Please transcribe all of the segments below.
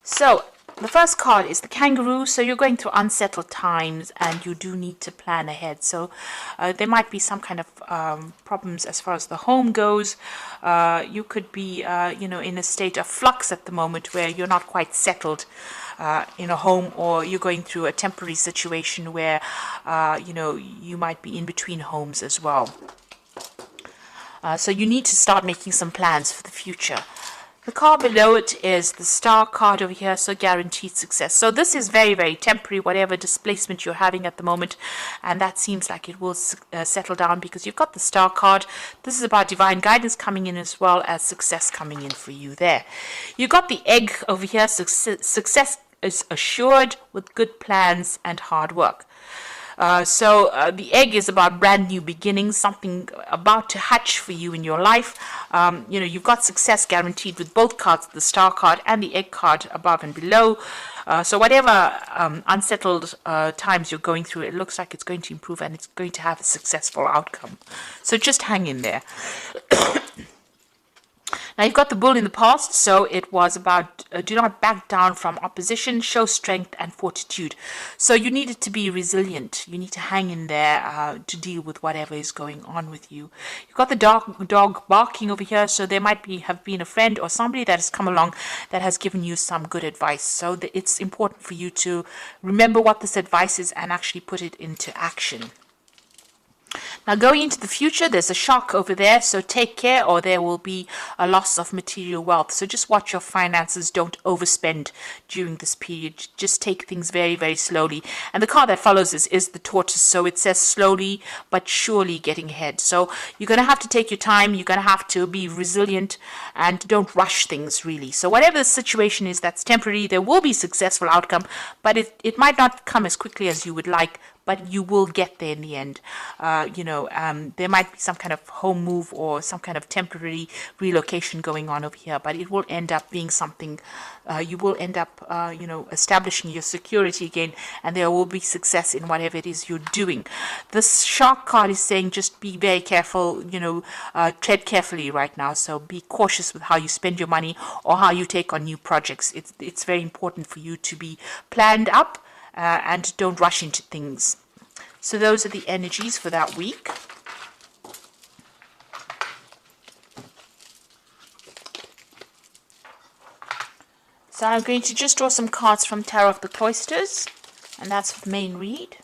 So the first card is the kangaroo. So you're going through unsettled times and you do need to plan ahead. So there might be some kind of problems as far as the home goes. You could be, in a state of flux at the moment where you're not quite settled in a home, or you're going through a temporary situation where, you might be in between homes as well. So you need to start making some plans for the future. The card below it is the star card over here, so guaranteed success. So this is very, very temporary, whatever displacement you're having at the moment, and that seems like it will settle down because you've got the star card. This is about divine guidance coming in as well as success coming in for you there. You've got the egg over here, success is assured with good plans and hard work. So the egg is about brand new beginnings, something about to hatch for you in your life. You've got success guaranteed with both cards, the star card and the egg card above and below. So whatever unsettled times you're going through, it looks like it's going to improve and it's going to have a successful outcome. So just hang in there. Now you've got the bull in the past, so it was about do not back down from opposition, show strength and fortitude. So you needed to be resilient. You need to hang in there to deal with whatever is going on with you. You've got the dog barking over here, so there might have been a friend or somebody that has come along that has given you some good advice. So it's important for you to remember what this advice is and actually put it into action. Now going into the future, there's a shark over there, so take care or there will be a loss of material wealth. So just watch your finances, don't overspend during this period. Just take things very, very slowly. And the card that follows is the tortoise, so it says slowly but surely getting ahead. So you're going to have to take your time, you're going to have to be resilient and don't rush things really. So whatever the situation is that's temporary, there will be successful outcome, but it might not come as quickly as you would like, but you will get there in the end. There might be some kind of home move or some kind of temporary relocation going on over here, but it will end up being something, you will end up, establishing your security again, and there will be success in whatever it is you're doing. This shark card is saying just be very careful, tread carefully right now, so be cautious with how you spend your money or how you take on new projects. It's very important for you to be planned up and don't rush into things. So those are the energies for that week. So I'm going to just draw some cards from Tarot of the Cloisters, and that's for the main read.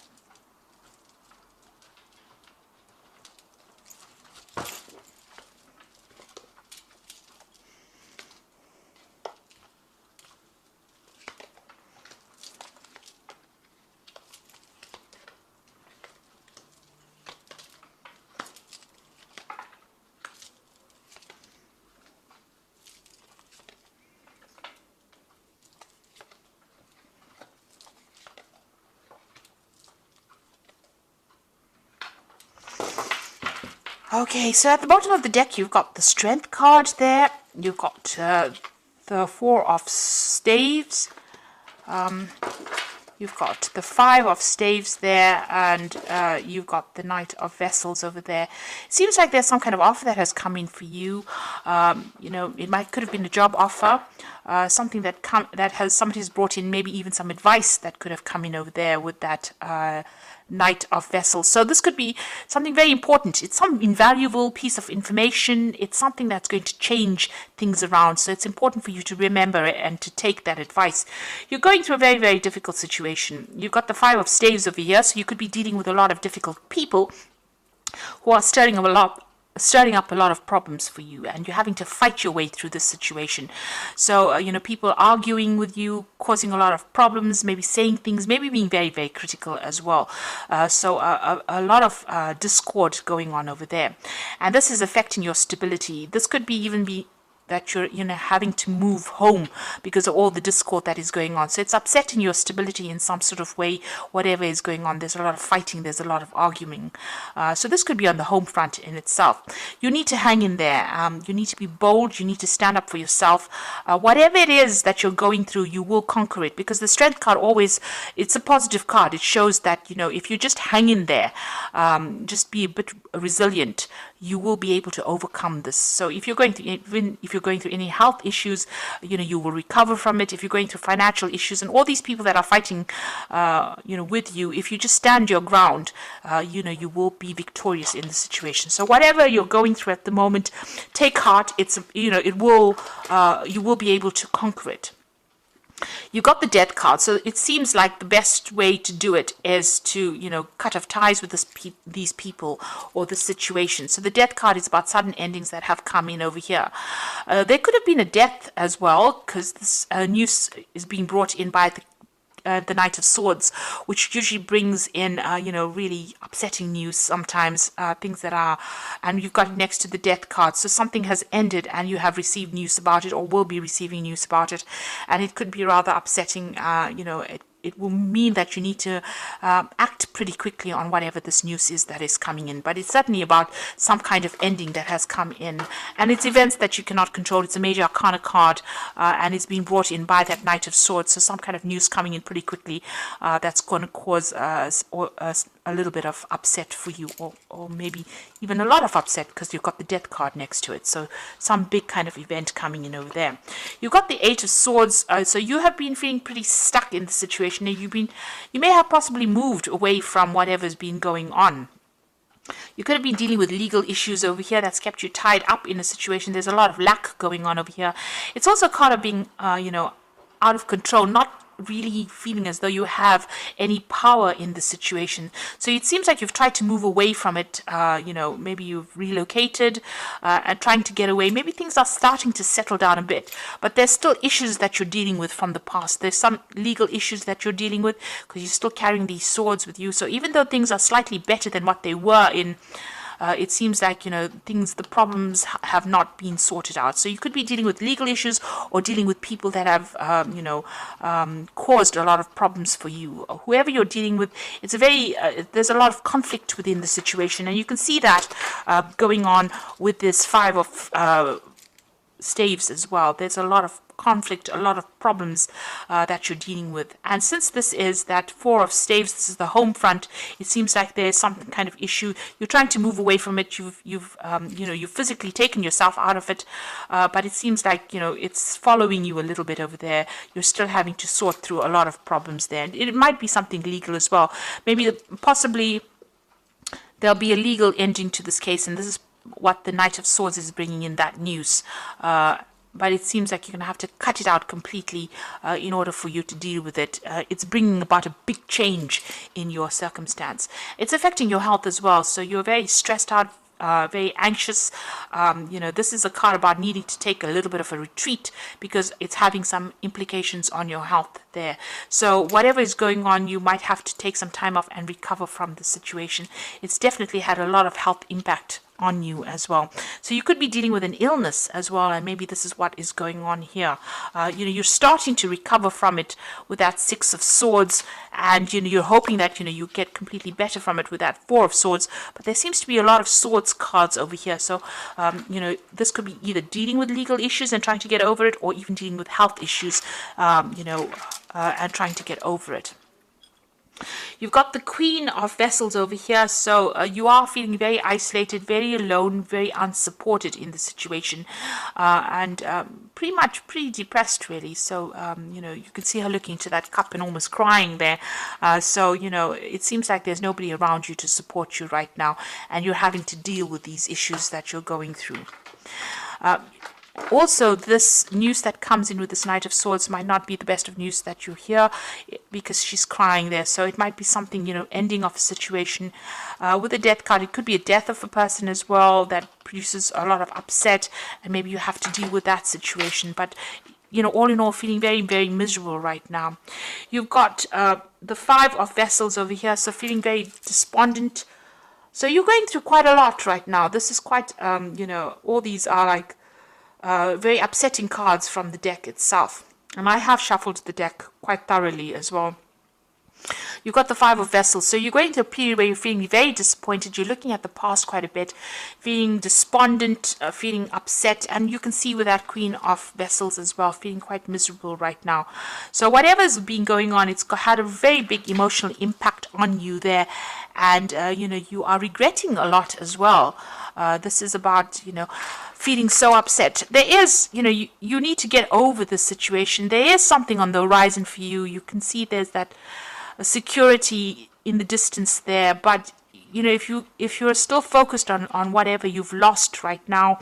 Okay, so at the bottom of the deck, you've got the Strength card there. You've got the Four of Staves. You've got the Five of Staves there, and you've got the Knight of Vessels over there. It seems like there's some kind of offer that has come in for you. It could have been a job offer, something that somebody's brought in, maybe even some advice that could have come in over there with that Knight of Vessels. So this could be something very important. It's some invaluable piece of information. It's something that's going to change things around. So it's important for you to remember it and to take that advice. You're going through a very, very difficult situation. You've got the Five of Staves over here, so you could be dealing with a lot of difficult people who are stirring up a lot of problems for you, and you're having to fight your way through this situation. So people arguing with you, causing a lot of problems, maybe saying things, maybe being very, very critical as well. So a lot of discord going on over there, and this is affecting your stability. This could even be that you're having to move home because of all the discord that is going on. So it's upsetting your stability in some sort of way, whatever is going on. There's a lot of fighting, there's a lot of arguing. So this could be on the home front in itself. You need to hang in there. You need to be bold. You need to stand up for yourself. Whatever it is that you're going through, you will conquer it, because the Strength card it's a positive card. It shows that, if you just hang in there, just be a bit resilient, you will be able to overcome this. So if you're going through, even if you're going through any health issues, you will recover from it. If you're going through financial issues, and all these people that are fighting, with you, if you just stand your ground, you will be victorious in the situation. So whatever you're going through at the moment, take heart. You will be able to conquer it. You got the death card, so it seems like the best way to do it is to, cut off ties with these people or the situation. So the death card is about sudden endings that have come in over here. There could have been a death as well, because this news is being brought in by the Knight of Swords, which usually brings in, really upsetting news sometimes, things that are, and you've got it next to the death card. So something has ended and you have received news about it or will be receiving news about it. And it could be rather upsetting, it will mean that you need to act pretty quickly on whatever this news is that is coming in. But it's certainly about some kind of ending that has come in. And it's events that you cannot control. It's a major arcana card, and it's being brought in by that Knight of Swords. So some kind of news coming in pretty quickly that's going to cause a little bit of upset for you, or maybe even a lot of upset, because you've got the death card next to it. So some big kind of event coming in over there. You've got the Eight of Swords. So you have been feeling pretty stuck in the situation. You may have possibly moved away from whatever's been going on. You could have been dealing with legal issues over here that's kept you tied up in a situation. There's a lot of lack going on over here. It's also a card of being, out of control, not really feeling as though you have any power in the situation. So it seems like you've tried to move away from it. Maybe you've relocated and trying to get away. Maybe things are starting to settle down a bit, but there's still issues that you're dealing with from the past. There's some legal issues that you're dealing with because you're still carrying these swords with you. So even though things are slightly better than what they were in, it seems like, the problems have not been sorted out. So you could be dealing with legal issues or dealing with people that have, caused a lot of problems for you. Whoever you're dealing with, it's there's a lot of conflict within the situation. And you can see that going on with this Five of Staves as well. There's a lot of conflict, a lot of problems that you're dealing with. And since this is that Four of Staves, this is the home front, it seems like there's some kind of issue. You're trying to move away from it. You've physically taken yourself out of it, but it seems like, it's following you a little bit over there. You're still having to sort through a lot of problems there. And it might be something legal as well. Maybe possibly there'll be a legal ending to this case, and this is what the Knight of Swords is bringing in, that news. But it seems like you're going to have to cut it out completely in order for you to deal with it. It's bringing about a big change in your circumstance. It's affecting your health as well, so you're very stressed out, very anxious. This is a card about needing to take a little bit of a retreat because it's having some implications on your health there. So whatever is going on, you might have to take some time off and recover from the situation. It's definitely had a lot of health impact on you as well. So you could be dealing with an illness as well, and maybe this is what is going on here. You're starting to recover from it with that Six of Swords, and you're hoping that you get completely better from it with that Four of Swords. But there seems to be a lot of swords cards over here. So this could be either dealing with legal issues and trying to get over it, or even dealing with health issues, and trying to get over it. You've got the Queen of Vessels over here, so you are feeling very isolated, very alone, very unsupported in the situation, and pretty depressed, really. So, you can see her looking into that cup and almost crying there. So, it seems like there's nobody around you to support you right now, and you're having to deal with these issues that you're going through. Also, this news that comes in with this Knight of Swords might not be the best of news that you hear, because she's crying there. So it might be something, ending of a situation. With the death card, it could be a death of a person as well that produces a lot of upset, and maybe you have to deal with that situation. But all in all, feeling very, very miserable right now. You've got the Five of Vessels over here, so feeling very despondent. So you're going through quite a lot right now. This is quite, all these are like very upsetting cards from the deck itself. And I have shuffled the deck quite thoroughly as well. You've got the Five of Vessels. So you're going through a period where you're feeling very disappointed. You're looking at the past quite a bit, feeling despondent, feeling upset. And you can see with that Queen of Vessels as well, feeling quite miserable right now. So whatever's been going on, it's had a very big emotional impact on you there. And, you are regretting a lot as well. This is about, feeling so upset. There is, you need to get over this situation. There is something on the horizon for you. You can see there's that security in the distance there, but if you're still focused on whatever you've lost right now,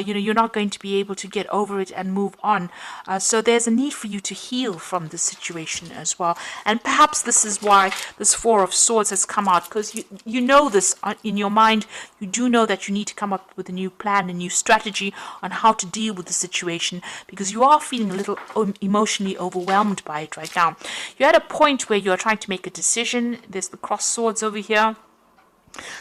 you're not going to be able to get over it and move on. So there's a need for you to heal from the situation as well. And perhaps this is why this Four of Swords has come out, because you know this in your mind. You do know that you need to come up with a new plan, a new strategy on how to deal with the situation, because you are feeling a little emotionally overwhelmed by it right now. You're at a point where you're trying to make a decision. There's the cross swords over here.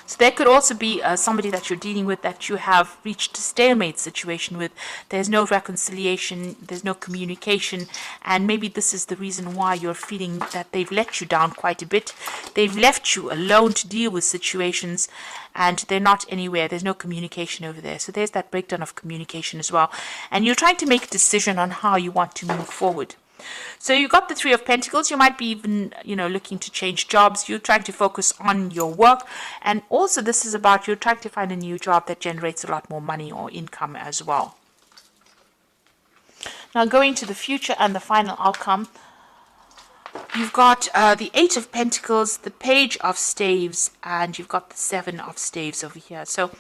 So there could also be somebody that you're dealing with that you have reached a stalemate situation with. There's no reconciliation, there's no communication, and maybe this is the reason why you're feeling that they've let you down quite a bit. They've left you alone to deal with situations, and they're not anywhere. There's no communication over there. So there's that breakdown of communication as well. And you're trying to make a decision on how you want to move forward. So you got the Three of Pentacles. You might be even, looking to change jobs. You're trying to focus on your work. And also this is about you're trying to find a new job that generates a lot more money or income as well. Now going to the future and the final outcome. You've got the Eight of Pentacles, the Page of Staves, and you've got the Seven of Staves over here. So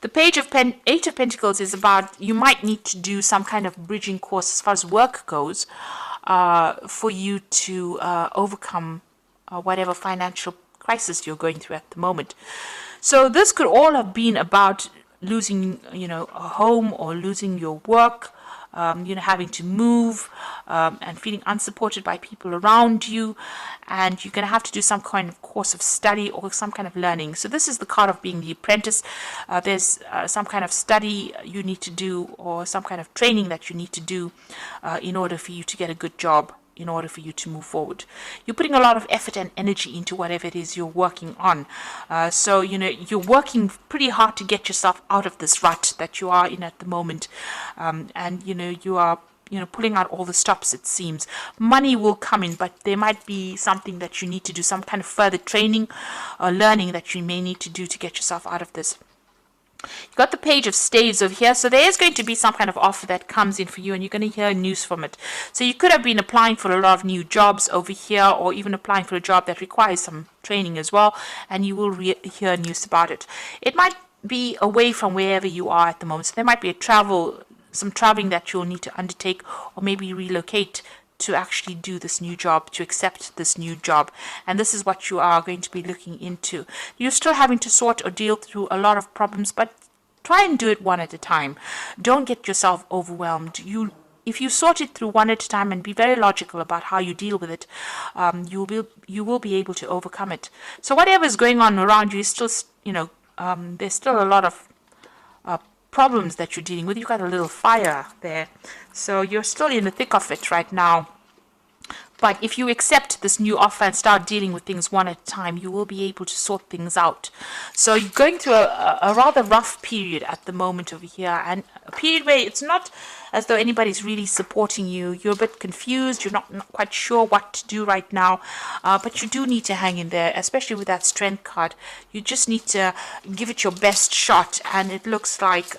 the Eight of Pentacles is about you might need to do some kind of bridging course as far as work goes, for you to overcome whatever financial crisis you're going through at the moment. So this could all have been about losing, a home, or losing your work, having to move, and feeling unsupported by people around you, and you're going to have to do some kind of course of study or some kind of learning. So this is the card of being the apprentice. There's some kind of study you need to do, or some kind of training that you need to do in order for you to get a good job, in order for you to move forward. You're putting a lot of effort and energy into whatever it is you're working on. So, you're working pretty hard to get yourself out of this rut that you are in at the moment. And, you are, pulling out all the stops, it seems. Money will come in, but there might be something that you need to do, some kind of further training or learning that you may need to do to get yourself out of this. You've got the Page of Staves over here, so there is going to be some kind of offer that comes in for you, and you're going to hear news from it. So you could have been applying for a lot of new jobs over here, or even applying for a job that requires some training as well, and you will hear news about it. It might be away from wherever you are at the moment. So there might be some traveling that you'll need to undertake, or maybe relocate to actually do this new job, to accept this new job. And this is what you are going to be looking into. You're still having to sort or deal through a lot of problems, but try and do it one at a time. Don't get yourself overwhelmed. If you sort it through one at a time and be very logical about how you deal with it, you will be able to overcome it. So whatever is going on around you is still, there's still a lot of problems that you're dealing with. You've got a little fire there, so you're still in the thick of it right now. But if you accept this new offer and start dealing with things one at a time, you will be able to sort things out. So you're going through a rather rough period at the moment over here, and a period where it's not as though anybody's really supporting you. You're a bit confused. You're not quite sure what to do right now, but you do need to hang in there, especially with that Strength card. You just need to give it your best shot, and it looks like,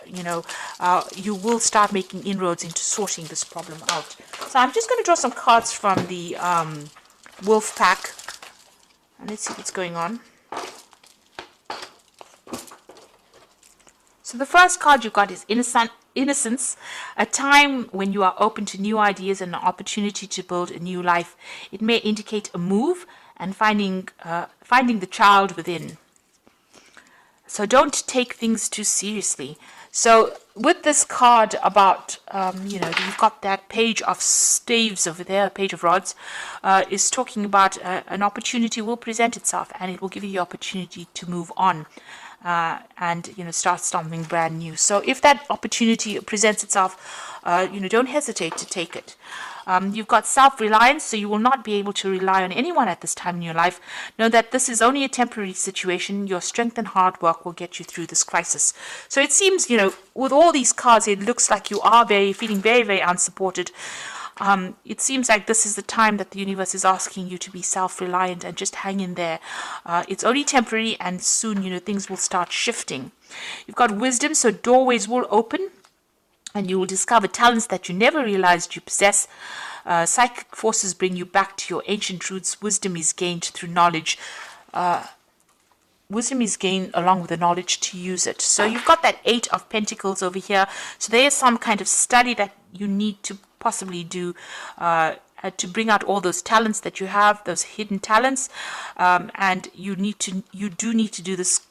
you will start making inroads into sorting this problem out. So I'm just going to draw some cards from the Wolf Pack, and let's see what's going on. So the first card you got is Innocence, a time when you are open to new ideas and an opportunity to build a new life. It may indicate a move and finding the child within. So don't take things too seriously. So with this card about, you've got that Page of Staves over there, Page of Rods, is talking about an opportunity will present itself, and it will give you the opportunity to move on. And start something brand new. So if that opportunity presents itself, don't hesitate to take it. You've got self-reliance, so you will not be able to rely on anyone at this time in your life. Know that this is only a temporary situation. Your strength and hard work will get you through this crisis. So it seems, with all these cards, it looks like you are feeling very, very unsupported. It seems like this is the time that the universe is asking you to be self-reliant and just hang in there. It's only temporary, and soon, things will start shifting. You've got wisdom, so doorways will open and you will discover talents that you never realized you possess. Psychic forces bring you back to your ancient roots. Wisdom is gained through knowledge. Wisdom is gained along with the knowledge to use it. So you've got that 8 of Pentacles over here. So there is some kind of study that you need to possibly do to bring out all those talents that you have, those hidden talents. And you do need to do this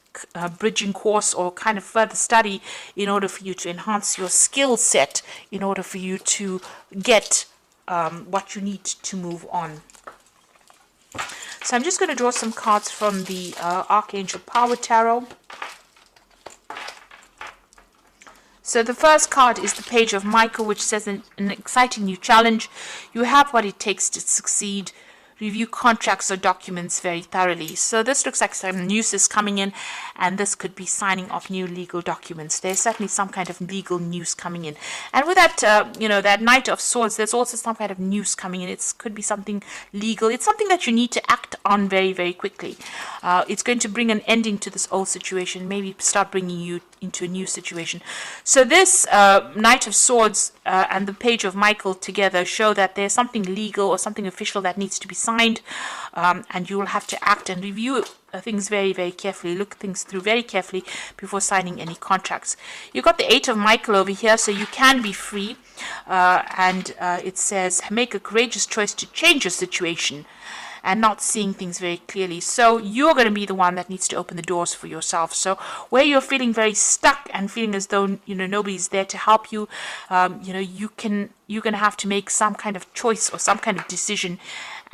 bridging course or kind of further study in order for you to enhance your skill set, in order for you to get what you need to move on. So I'm just going to draw some cards from the Archangel Power Tarot. So the first card is the Page of Michael, which says an exciting new challenge. You have what it takes to succeed. Review contracts or documents very thoroughly. So this looks like some news is coming in, and this could be signing of new legal documents. There's certainly some kind of legal news coming in. And with that, that Knight of Swords, there's also some kind of news coming in. It could be something legal. It's something that you need to act on very, very quickly. It's going to bring an ending to this old situation, maybe start bringing you into a new situation. So this Knight of Swords and the Page of Michael together show that there's something legal or something official that needs to be signed, and you will have to act and review things very, very carefully, look things through very carefully before signing any contracts. You've got the 8 of Michael over here, so you can be free, and it says make a courageous choice to change your situation and not seeing things very clearly. So you're going to be the one that needs to open the doors for yourself. So where you're feeling very stuck and feeling as though nobody's there to help you, you're going to have to make some kind of choice or some kind of decision.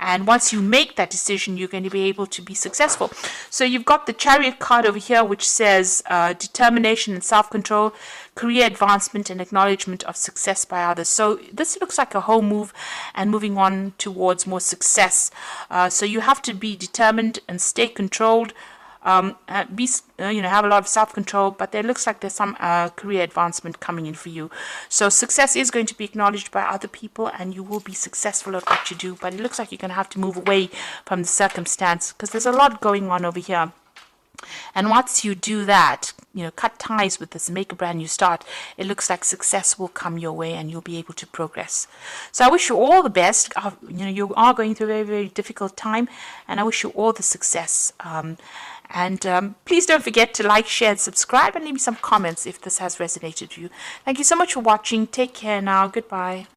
And once you make that decision, you're going to be able to be successful. So you've got the Chariot card over here, which says determination and self-control, career advancement and acknowledgement of success by others. So this looks like a whole move and moving on towards more success. So you have to be determined and stay controlled. Have a lot of self-control, but there looks like there's some career advancement coming in for you. So success is going to be acknowledged by other people, and you will be successful at what you do, but it looks like you're going to have to move away from the circumstance because there's a lot going on over here. And once you do that, cut ties with this and make a brand new start, it looks like success will come your way and you'll be able to progress. So I wish you all the best. You are going through a very, very difficult time, and I wish you all the success. Please don't forget to like, share, and subscribe, and leave me some comments if this has resonated with you. Thank you so much for watching. Take care now. Goodbye.